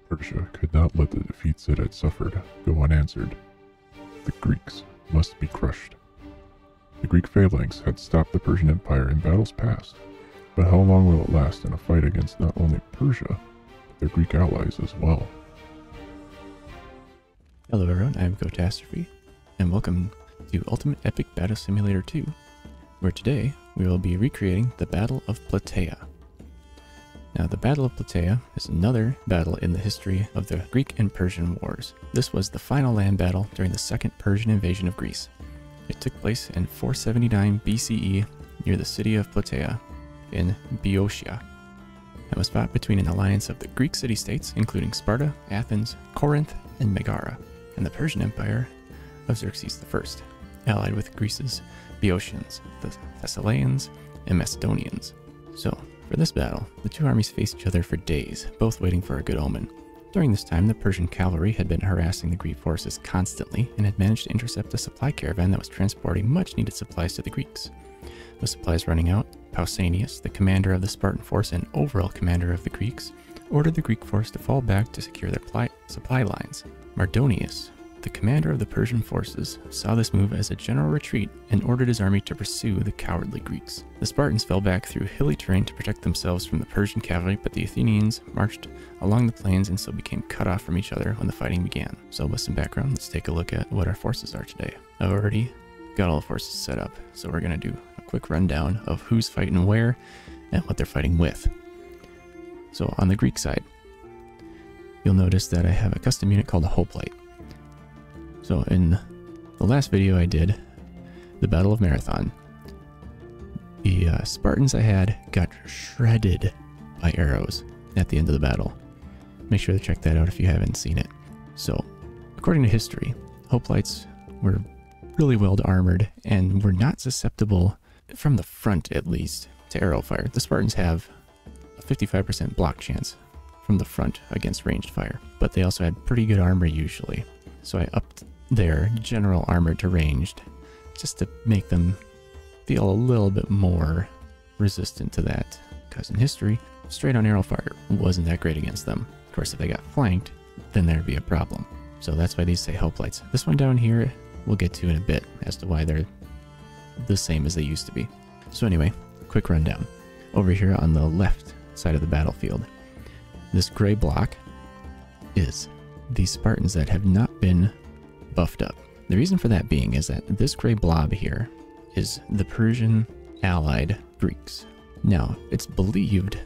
Persia could not let the defeats it had suffered go unanswered. The Greeks must be crushed. The Greek phalanx had stopped the Persian Empire in battles past, but how long will it last in a fight against not only Persia, but their Greek allies as well? Hello everyone, I'm Cotastraphe, and welcome to Ultimate Epic Battle Simulator 2, where today we will be recreating the Battle of Platea. Now, the Battle of Platea is another battle in the history of the Greek and Persian wars. This was the final land battle during the Second Persian invasion of Greece. It took place in 479 BCE near the city of Platea in Boeotia. It was fought between an alliance of the Greek city-states, including Sparta, Athens, Corinth, and Megara, and the Persian Empire of Xerxes I, allied with Greece's Boeotians, the Thessalians, and Macedonians. So, for this battle, the two armies faced each other for days, both waiting for a good omen. During this time, the Persian cavalry had been harassing the Greek forces constantly and had managed to intercept a supply caravan that was transporting much-needed supplies to the Greeks. With supplies running out, Pausanias, the commander of the Spartan force and overall commander of the Greeks, ordered the Greek force to fall back to secure their supply lines. Mardonius, the commander of the Persian forces, saw this move as a general retreat and ordered his army to pursue the cowardly Greeks. The Spartans fell back through hilly terrain to protect themselves from the Persian cavalry, but the Athenians marched along the plains and so became cut off from each other when the fighting began. So with some background, let's take a look at what our forces are today. I've already got all the forces set up, so we're going to do a quick rundown of who's fighting where and what they're fighting with. So on the Greek side, you'll notice that I have a custom unit called a hoplite. So in the last video I did, the Battle of Marathon, the Spartans I had got shredded by arrows at the end of the battle. Make sure to check that out if you haven't seen it. So, according to history, hoplites were really well armored and were not susceptible, from the front at least, to arrow fire. The Spartans have a 55% block chance from the front against ranged fire, but they also had pretty good armor usually. So I upped their general armor to ranged, just to make them feel a little bit more resistant to that, because in history, straight on arrow fire wasn't that great against them. Of course, if they got flanked, then there'd be a problem. So that's why these say hoplites. This one down here, we'll get to in a bit as to why they're the same as they used to be. So anyway, quick rundown. Over here on the left side of the battlefield, this gray block is the Spartans that have not been buffed up. The reason for that being is that this gray blob here is the Persian allied Greeks. Now, it's believed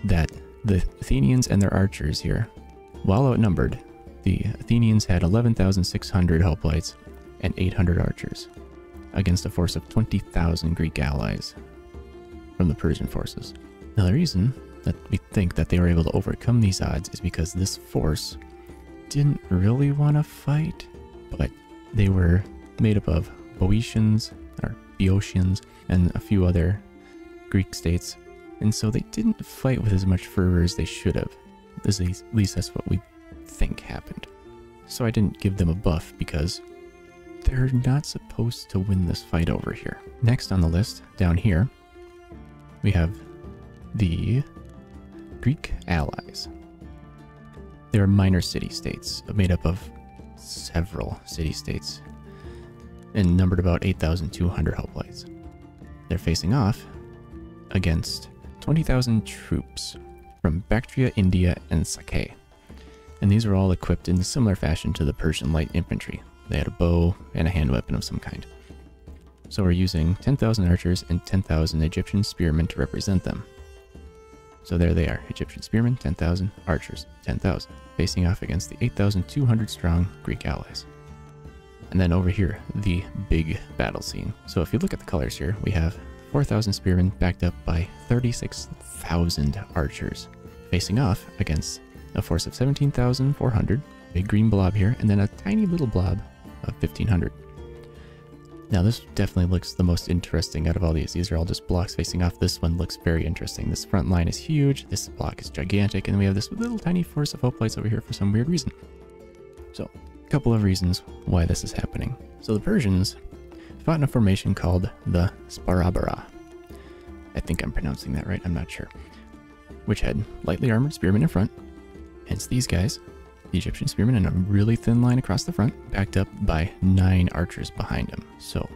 that the Athenians and their archers here, while outnumbered, the Athenians had 11,600 hoplites and 800 archers against a force of 20,000 Greek allies from the Persian forces. Now, the reason that we think that they were able to overcome these odds is because this force didn't really want to fight, but they were made up of Boeotians, or Boeotians, and a few other Greek states, and so they didn't fight with as much fervor as they should have. At least that's what we think happened. So I didn't give them a buff because they're not supposed to win this fight over here. Next on the list, down here, we have the Greek allies. They're minor city-states made up of several city-states and numbered about 8,200 hoplites. They're facing off against 20,000 troops from Bactria, India, and Sake. And these are all equipped in a similar fashion to the Persian light infantry. They had a bow and a hand weapon of some kind. So we're using 10,000 archers and 10,000 Egyptian spearmen to represent them. So there they are, Egyptian spearmen, 10,000, archers, 10,000, facing off against the 8,200 strong Greek allies. And then over here, the big battle scene. So if you look at the colors here, we have 4,000 spearmen backed up by 36,000 archers, facing off against a force of 17,400, big green blob here, and then a tiny little blob of 1,500. Now this definitely looks the most interesting out of all these. These are all just blocks facing off. This one looks very interesting. This front line is huge, this block is gigantic, and then we have this little tiny force of hoplites over here for some weird reason. So, a couple of reasons why this is happening. So the Persians fought in a formation called the Sparta. I think I'm pronouncing that right, I'm not sure. Which had lightly armored spearmen in front, Hence these guys, the Egyptian spearmen in a really thin line across the front, backed up by 9 archers behind them. So,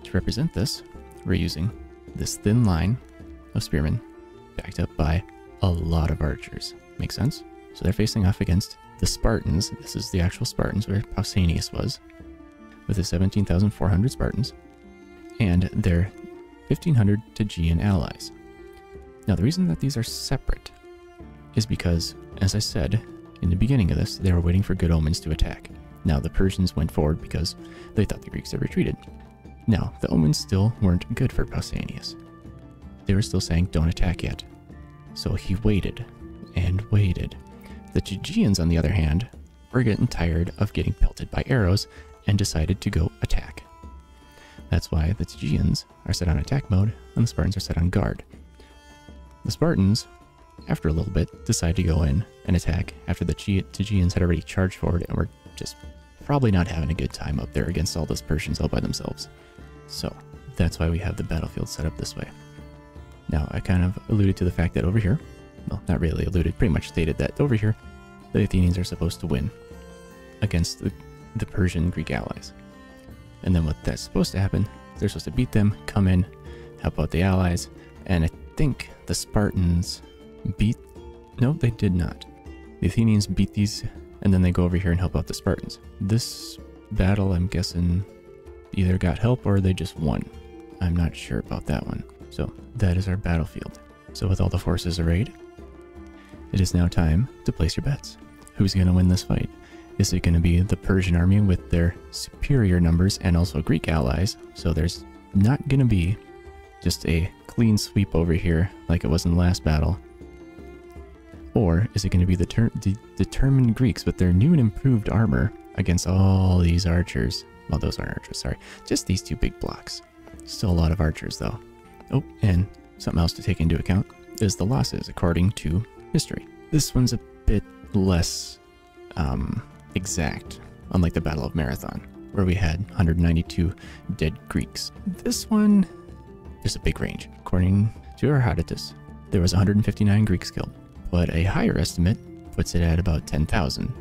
to represent this, we're using this thin line of spearmen backed up by a lot of archers. Make sense? So they're facing off against the Spartans. This is the actual Spartans where Pausanias was, with his 17,400 Spartans, and their 1,500 Tegean allies. Now, the reason that these are separate is because, as I said in the beginning of this, they were waiting for good omens to attack. Now, the Persians went forward because they thought the Greeks had retreated. Now, the omens still weren't good for Pausanias. They were still saying, don't attack yet. So he waited and waited. The Tegeans, on the other hand, were getting tired of getting pelted by arrows and decided to go attack. That's why the Tegeans are set on attack mode and the Spartans are set on guard. The Spartans, after a little bit, decided to go in and attack after the Tegeans had already charged forward and were just probably not having a good time up there against all those Persians all by themselves. So that's why we have the battlefield set up this way. Now, I kind of alluded to the fact that over here, well, not really alluded, pretty much stated that over here, the Athenians are supposed to win against the Persian Greek allies. And then what that's supposed to happen, they're supposed to beat them, come in, help out the allies, and I think the Spartans no, they did not. The Athenians beat these, and then they go over here and help out the Spartans. This battle, I'm guessing, either got help or they just won. I'm not sure about that one. So that is our battlefield. So with all the forces arrayed, it is now time to place your bets. Who's going to win this fight? Is it going to be the Persian army with their superior numbers and also Greek allies? So there's not going to be just a clean sweep over here like it was in the last battle. Or is it going to be the determined Greeks with their new and improved armor against all these archers? Well, those aren't archers, sorry. Just these 2 big blocks. Still a lot of archers, though. Oh, and something else to take into account is the losses, according to history. This one's a bit less exact, unlike the Battle of Marathon, where we had 192 dead Greeks. This one, there's a big range. According to Herodotus, there was 159 Greeks killed, but a higher estimate puts it at about 10,000.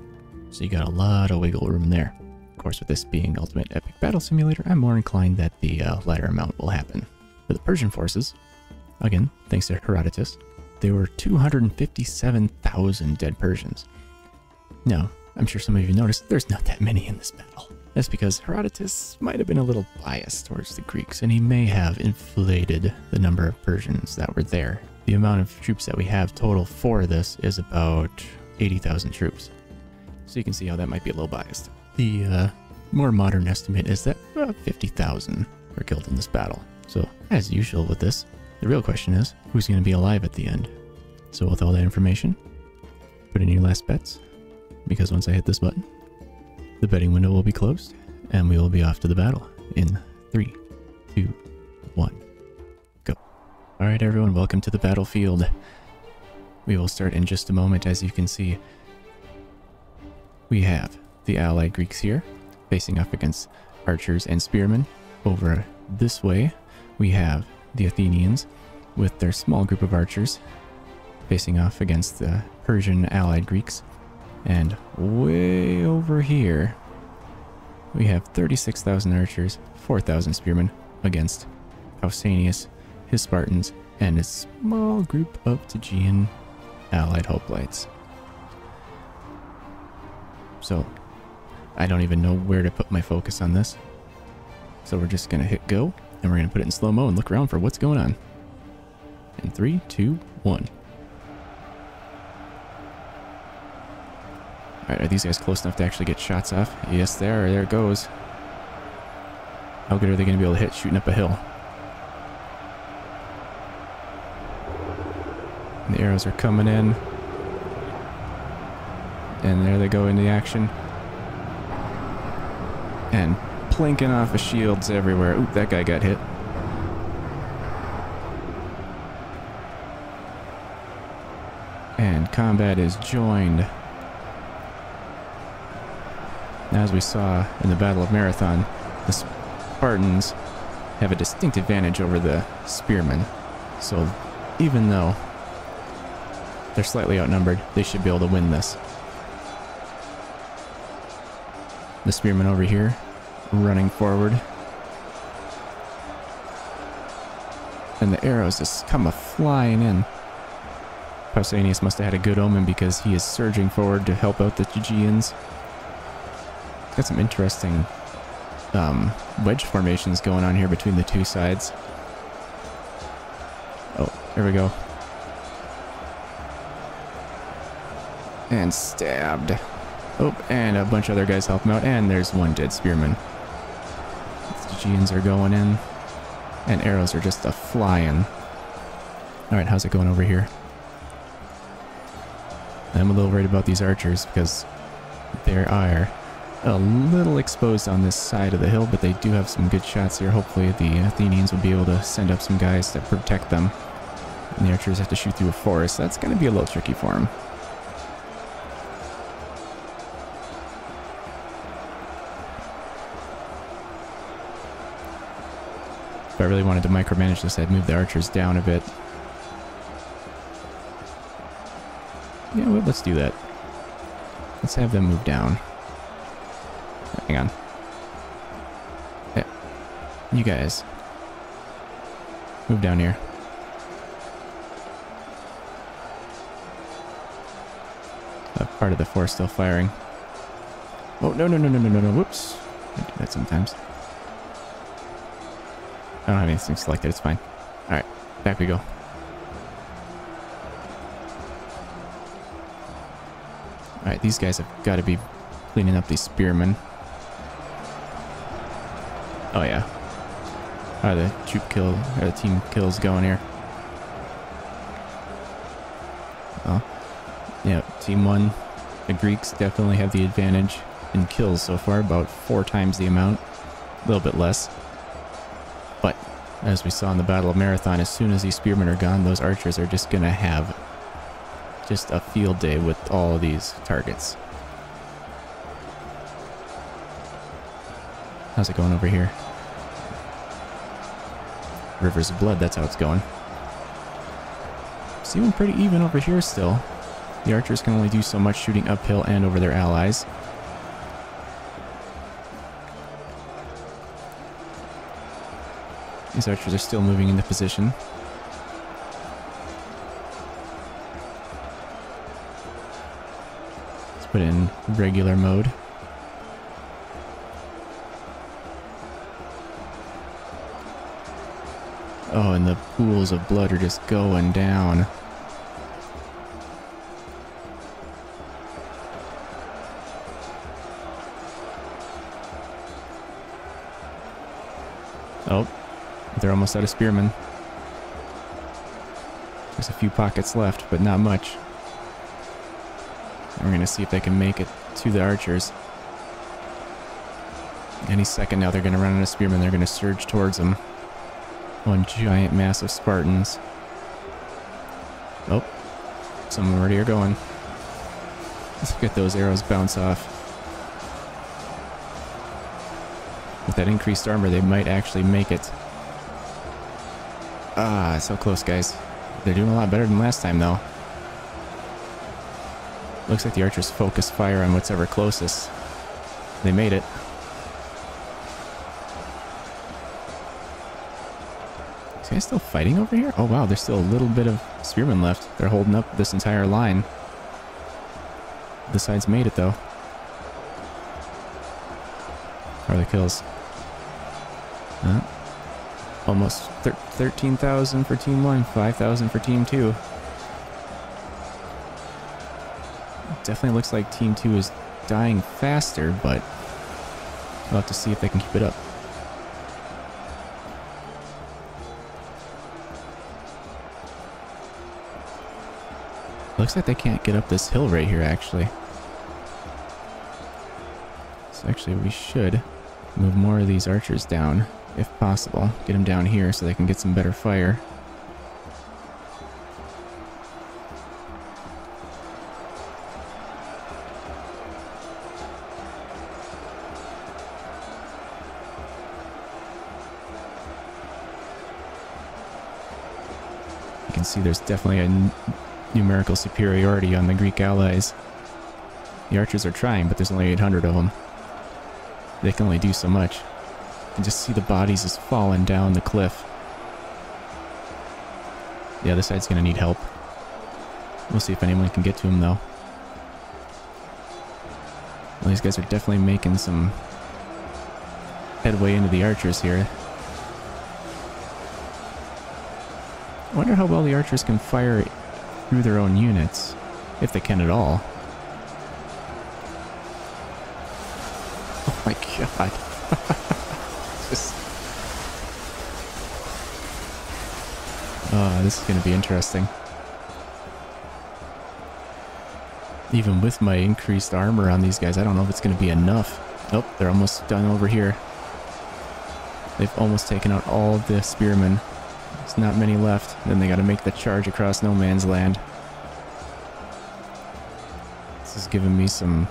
So you got a lot of wiggle room there. Of course, with this being Ultimate Epic Battle Simulator, I'm more inclined that the latter amount will happen. For the Persian forces, again, thanks to Herodotus, there were 257,000 dead Persians. Now, I'm sure some of you noticed there's not that many in this battle. That's because Herodotus might have been a little biased towards the Greeks, and he may have inflated the number of Persians that were there. The amount of troops that we have total for this is about 80,000 troops. So you can see how that might be a little biased. The more modern estimate is that about 50,000 were killed in this battle. So, as usual with this, the real question is, who's going to be alive at the end? So with all that information, put in your last bets, because once I hit this button, the betting window will be closed, and we will be off to the battle in 3, 2, 1, go. Alright everyone, welcome to the battlefield. We will start in just a moment. As you can see, we have the allied Greeks here, facing off against archers and spearmen. Over this way, we have the Athenians with their small group of archers facing off against the Persian allied Greeks. And way over here, we have 36,000 archers, 4,000 spearmen against Pausanias, his Spartans, and a small group of Tegean allied hoplites. So, I don't even know where to put my focus on this. So we're just going to hit go, and we're going to put it in slow-mo and look around for what's going on. In 3, 2, 1. Alright, are these guys close enough to actually get shots off? Yes, they are. There it goes. How good are they going to be able to hit shooting up a hill? And the arrows are coming in. And there they go into action. And plinking off of shields everywhere. Oop, that guy got hit. And combat is joined. Now, as we saw in the Battle of Marathon, the Spartans have a distinct advantage over the spearmen. So even though They're slightly outnumbered. They should be able to win this. The spearmen over here, running forward. And the arrows just come a-flying in. Pausanias must have had a good omen because he is surging forward to help out the Aegeans. Got some interesting wedge formations going on here between the two sides. Oh, there we go. And stabbed. Oh, and a bunch of other guys help him out. And there's one dead spearman. The Aegeans are going in. And arrows are just a-flying. Alright, how's it going over here? I'm a little worried about these archers because they are a little exposed on this side of the hill, but they do have some good shots here. Hopefully the Athenians will be able to send up some guys to protect them. And the archers have to shoot through a forest. That's going to be a little tricky for them. If I really wanted to micromanage this, I'd move the archers down a bit. Yeah, well, let's do that. Let's have them move down. Hang on. Yeah. You guys. Move down here. Part of the force still firing. Oh, no. Whoops. I do that sometimes. I don't have anything selected. It's fine. Alright. Back we go. Alright, these guys have got to be cleaning up these spearmen. Oh, yeah. How are the the team kills going here? Oh. Yeah, team 1. The Greeks definitely have the advantage in kills so far, about 4 times the amount. A little bit less. But, as we saw in the Battle of Marathon, as soon as these spearmen are gone, those archers are just going to have just a field day with all of these targets. How's it going over here? Rivers of blood, that's how it's going. Seeming pretty even over here still. The archers can only do so much shooting uphill and over their allies. These archers are still moving into position. Let's put it in regular mode. Oh, and the pools of blood are just going down. Oh, they're almost out of spearmen. There's a few pockets left, but not much. And we're going to see if they can make it to the archers. Any second now they're going to run out of spearmen. They're going to surge towards them. One giant mass of Spartans. Oh, some of them already are going. Let's get those arrows bounce off. With that increased armor, they might actually make it. Ah, so close, guys. They're doing a lot better than last time, though. Looks like the archers focus fire on what's ever closest. They made it. Is guys still fighting over here? Oh, wow, there's still a little bit of spearmen left. They're holding up this entire line. This side's made it, though. How are the kills? Almost 13,000 for Team 1, 5,000 for Team 2. Definitely looks like Team 2 is dying faster, but we'll have to see if they can keep it up. Looks like they can't get up this hill right here, actually. So actually we should move more of these archers down, if possible. Get them down here so they can get some better fire. You can see there's definitely numerical superiority on the Greek allies. The archers are trying, but there's only 800 of them. They can only do so much. You can just see the bodies just falling down the cliff. The other side's gonna need help. We'll see if anyone can get to him, though. Well, these guys are definitely making some headway into the archers here. I wonder how well the archers can fire through their own units, if they can at all. Oh my god. Just... Oh, this is going to be interesting. Even with my increased armor on these guys, I don't know if it's going to be enough. Nope, they're almost done over here. They've almost taken out all of the spearmen. There's not many left. Then they got to make the charge across no man's land. This is giving me some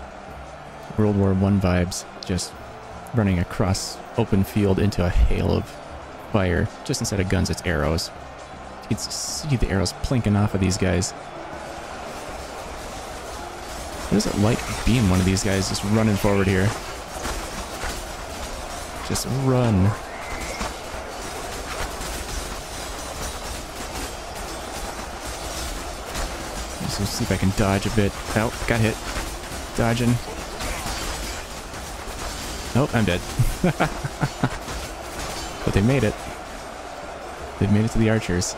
World War I vibes. Just running across open field into a hail of fire. Just instead of guns, it's arrows. You can see the arrows plinking off of these guys. What is it like being one of these guys just running forward here? Just run. Let's see if I can dodge a bit. Oh, got hit. Dodging. Nope, I'm dead. But they made it. They've made it to the archers.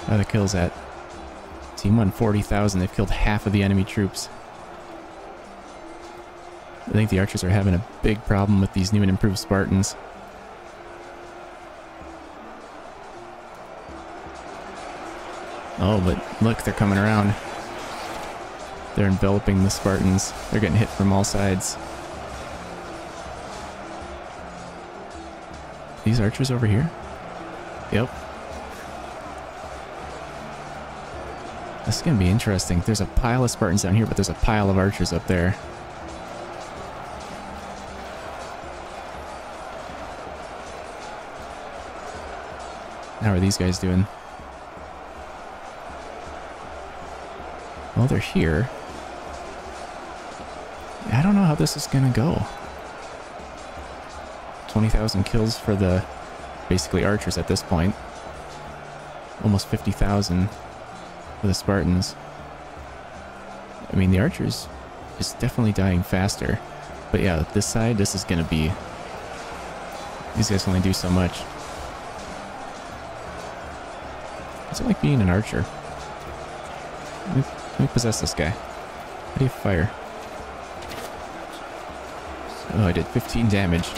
How are the kills at? Team 1, 40,000. They've killed half of the enemy troops. I think the archers are having a big problem with these new and improved Spartans. Oh, but look, they're coming around. They're enveloping the Spartans. They're getting hit from all sides. These archers over here? Yep. This is going to be interesting. There's a pile of Spartans down here, but there's a pile of archers up there. How are these guys doing? Well, they're here. I don't know how this is going to go. 20,000 kills for the basically archers at this point. Almost 50,000 for the Spartans. I mean, the archers is definitely dying faster. But yeah, this side, this is going to be... These guys only do so much. What's it like being an archer? Let me possess this guy. How do you fire? Oh, I did 15 damage.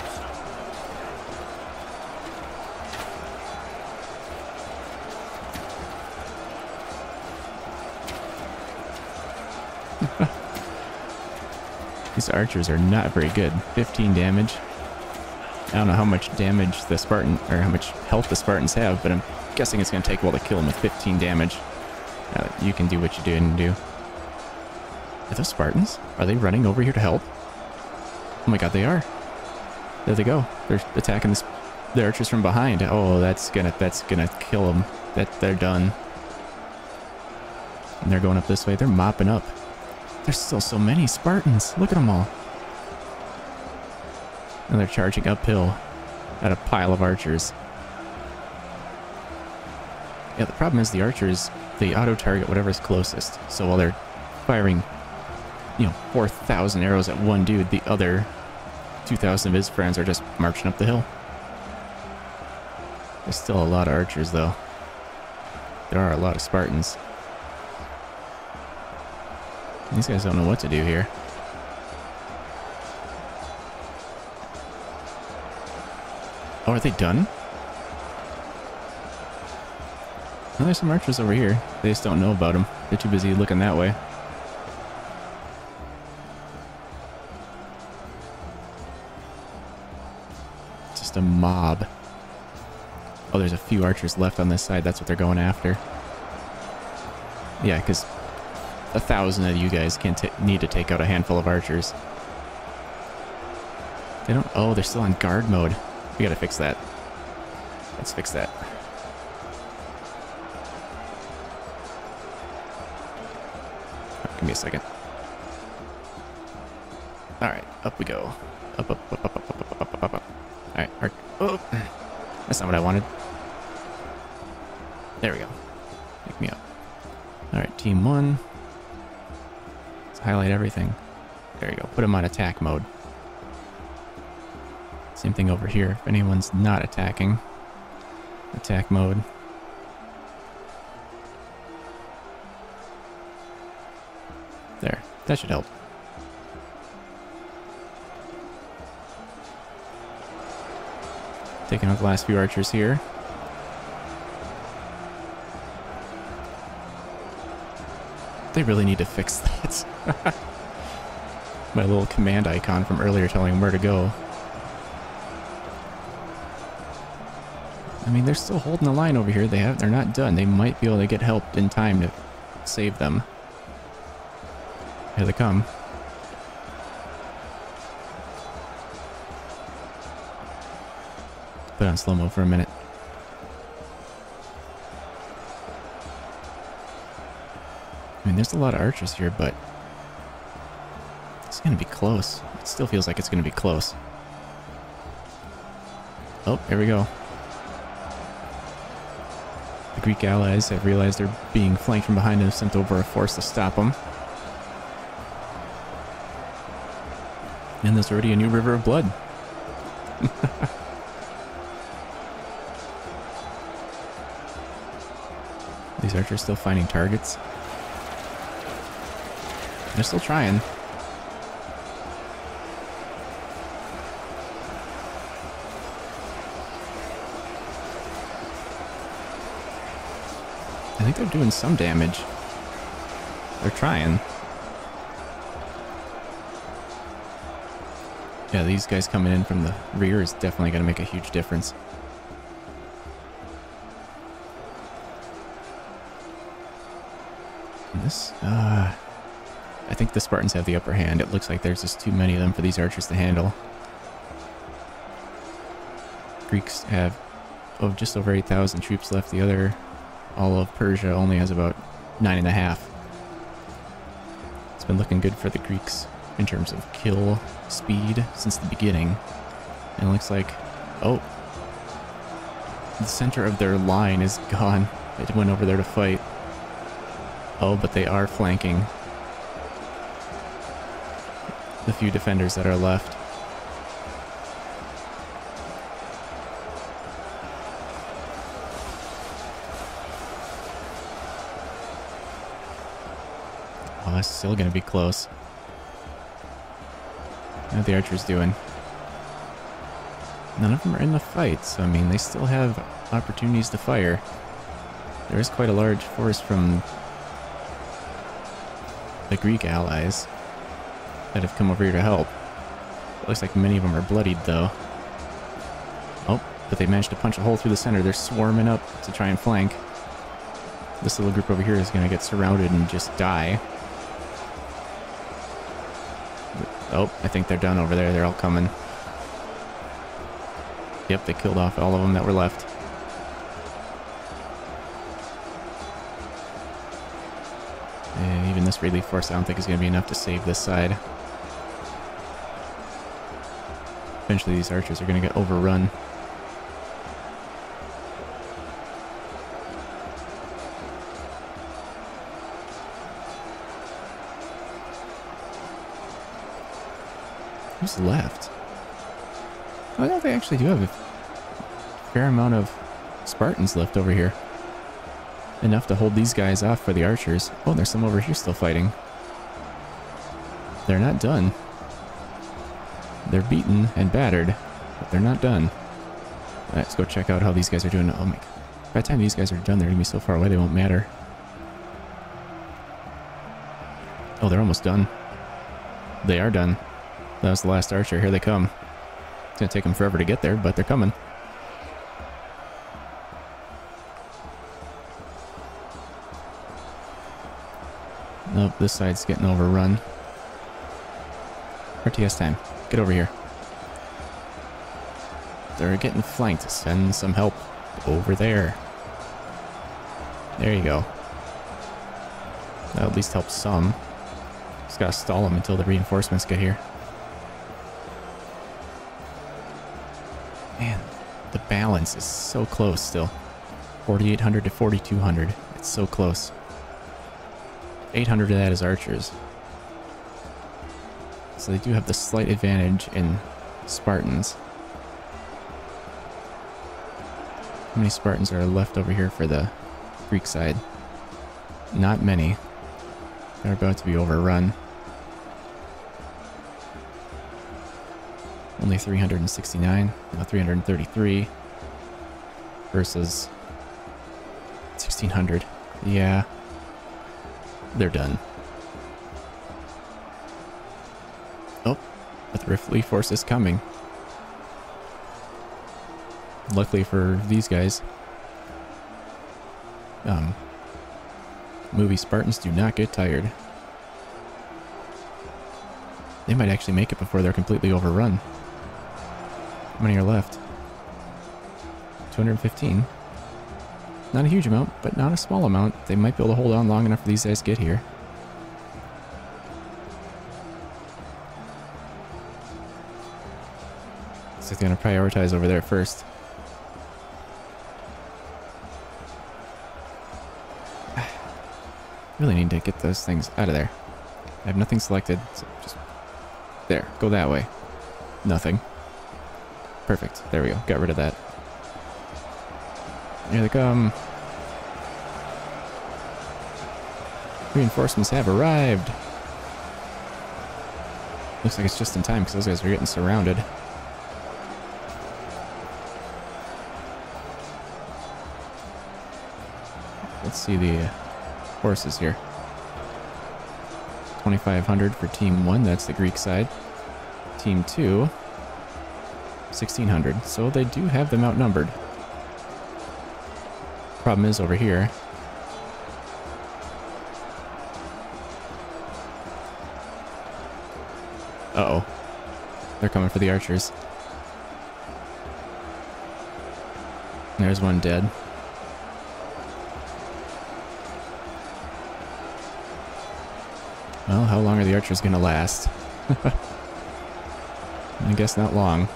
These archers are not very good. 15 damage. I don't know how much damage the Spartan, or how much health the Spartans have, but I'm guessing it's going to take a while to kill them with 15 damage. You can do what you didn't do. Are those Spartans? Are they running over here to help? Oh my god, they are. There they go. They're attacking the archers from behind. Oh, that's gonna kill them. They're done. And they're going up this way. They're mopping up. There's still so many Spartans. Look at them all. And they're charging uphill at a pile of archers. Yeah, the problem is the archers, they auto-target whatever's closest. So while they're firing, 4,000 arrows at one dude, the other 2,000 of his friends are just marching up the hill. There's still a lot of archers, though. There are a lot of Spartans. These guys don't know what to do here. Oh, are they done? Oh, there's some archers over here. They just don't know about them. They're too busy looking that way. Just a mob. Oh, there's a few archers left on this side. That's what they're going after. Yeah, because 1,000 of you guys need to take out a handful of archers. They don't... Oh, they're still on guard mode. We gotta fix that. Let's fix that. Give me a second. Alright, up we go. Up, up, up, up, up, up, up, up, up, up. Alright, oh, that's not what I wanted. There we go. Pick me up. Alright, team 1. Let's highlight everything. There you go. Put them on attack mode. Same thing over here. If anyone's not attacking, attack mode. There. That should help. Taking out the last few archers here. They really need to fix that. My little command icon from earlier telling them where to go. I mean, they're still holding the line over here. They're not done. They might be able to get help in time to save them. Here they come. Put on slow-mo for a minute. I mean, there's a lot of archers here, but it's going to be close. It still feels like it's going to be close. Oh, here we go. The Greek allies have realized they're being flanked from behind and have sent over a force to stop them. And there's already a new river of blood. These archers still finding targets. They're still trying. I think they're doing some damage. They're trying. Yeah, these guys coming in from the rear is definitely going to make a huge difference. And this, I think the Spartans have the upper hand. It looks like there's just too many of them for these archers to handle. Greeks have just over 8,000 troops left. All of Persia only has about 9.5. It's been looking good for the Greeks in terms of kill speed since the beginning. And it looks like, oh, the center of their line is gone. It went over there to fight. Oh, but they are flanking the few defenders that are left. Oh, that's still going to be close. What are the archers doing? None of them are in the fight, so I mean, they still have opportunities to fire. There is quite a large force from the Greek allies that have come over here to help. It looks like many of them are bloodied, though. Oh, but they managed to punch a hole through the center. They're swarming up to try and flank. This little group over here is going to get surrounded and just die. Oh, I think they're done over there. They're all coming. Yep, they killed off all of them that were left. And even this relief force I don't think is going to be enough to save this side. Eventually these archers are going to get overrun. Who's left? Oh, no, they actually do have a fair amount of Spartans left over here. Enough to hold these guys off for the archers. Oh, there's some over here still fighting. They're not done. They're beaten and battered, but they're not done. Let's go check out how these guys are doing. Oh my god. By the time these guys are done, they're going to be so far away they won't matter. Oh, they're almost done. They are done. That was the last archer. Here they come. It's going to take them forever to get there, but they're coming. Nope, this side's getting overrun. RTS time. Get over here. They're getting flanked. Send some help over there. There you go. That'll at least help some. Just gotta stall them until the reinforcements get here. Man, the balance is so close still. 4,800 to 4,200. It's so close. 800 of that is archers. So they do have the slight advantage in Spartans. How many Spartans are left over here for the Greek side? Not many. They're about to be overrun. Only 369, no, 333 versus 1,600. Yeah, they're done. Oh, but the relief force is coming. Luckily for these guys, movie Spartans do not get tired. They might actually make it before they're completely overrun. How many are left? 215. Not a huge amount, but not a small amount. They might be able to hold on long enough for these guys to get here. So they're going to prioritize over there first. Really need to get those things out of there. I have nothing selected, so just... There, go that way. Nothing. Perfect, there we go, got rid of that. Here they come. Reinforcements have arrived. Looks like it's just in time because those guys are getting surrounded. Let's see the horses here. 2,500 for Team 1, that's the Greek side. Team 2, 1,600. So they do have them outnumbered. Problem is over here. Uh-oh. They're coming for the archers. There's one dead. Well, how long are the archers gonna last? I guess not long.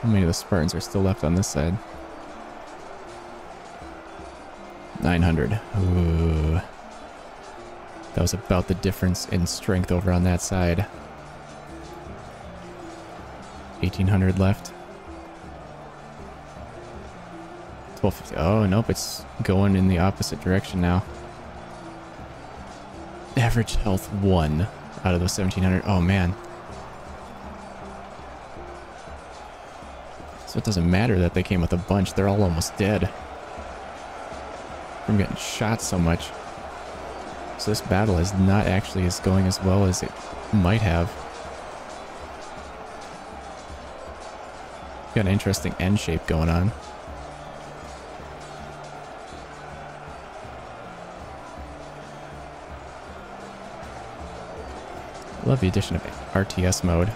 How many of the Spartans are still left on this side? 900. Ooh. That was about the difference in strength over on that side. 1,800 left. 1,250. Oh, nope, it's going in the opposite direction now. Average health 1 out of those 1,700. Oh, man. So it doesn't matter that they came with a bunch. They're all almost dead from getting shot so much. So this battle is not actually going as well as it might have. Got an interesting N shape going on. Love the addition of RTS mode.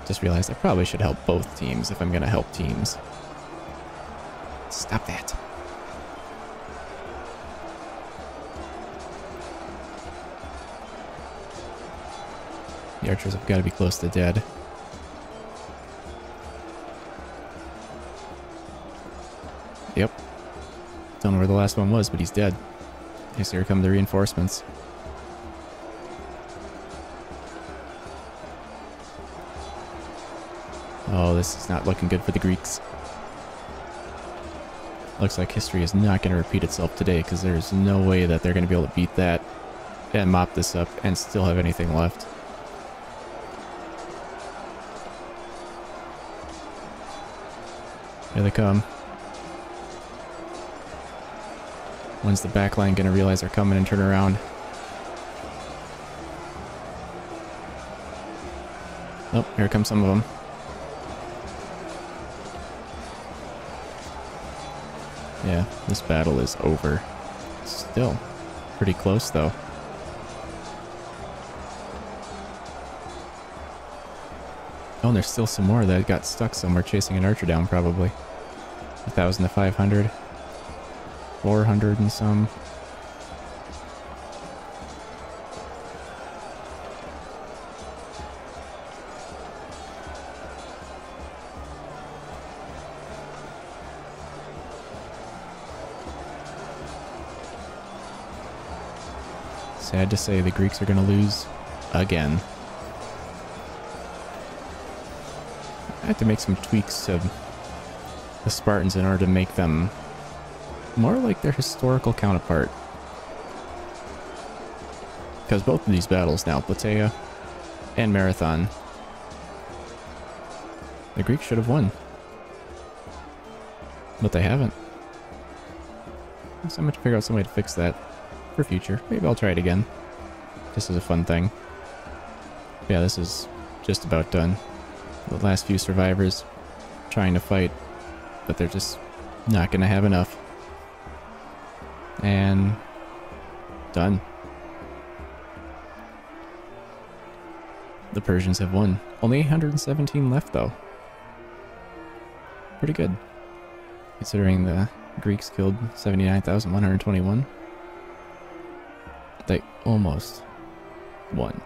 Just realized I probably should help both teams if I'm going to help teams. Stop that. The archers have got to be close to dead. Yep. Don't know where the last one was, but he's dead. Yes, here come the reinforcements. Oh, this is not looking good for the Greeks. Looks like history is not going to repeat itself today, because there's no way that they're going to be able to beat that and mop this up and still have anything left. Here they come. When's the backline going to realize they're coming and turn around? Oh, here come some of them. Yeah, this battle is over. Still pretty close, though. Oh, and there's still some more that got stuck somewhere chasing an archer down, probably. 1,000 to 500. 400 and some. Sad to say, the Greeks are going to lose again. I had to make some tweaks to the Spartans in order to make them more like their historical counterpart. Because both of these battles now, Plataea and Marathon, the Greeks should have won. But they haven't. So I'm going to figure out some way to fix that for future. Maybe I'll try it again. This is a fun thing. Yeah, this is just about done. The last few survivors trying to fight, but they're just not going to have enough. And done. The Persians have won. Only 817 left, though. Pretty good. Considering the Greeks killed 79,121. They almost won.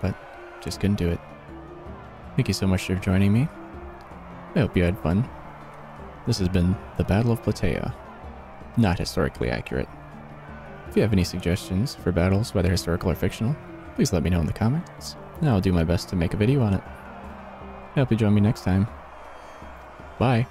But just couldn't do it. Thank you so much for joining me. I hope you had fun. This has been the Battle of Platea. Not historically accurate. If you have any suggestions for battles, whether historical or fictional, please let me know in the comments, and I'll do my best to make a video on it. I hope you join me next time. Bye!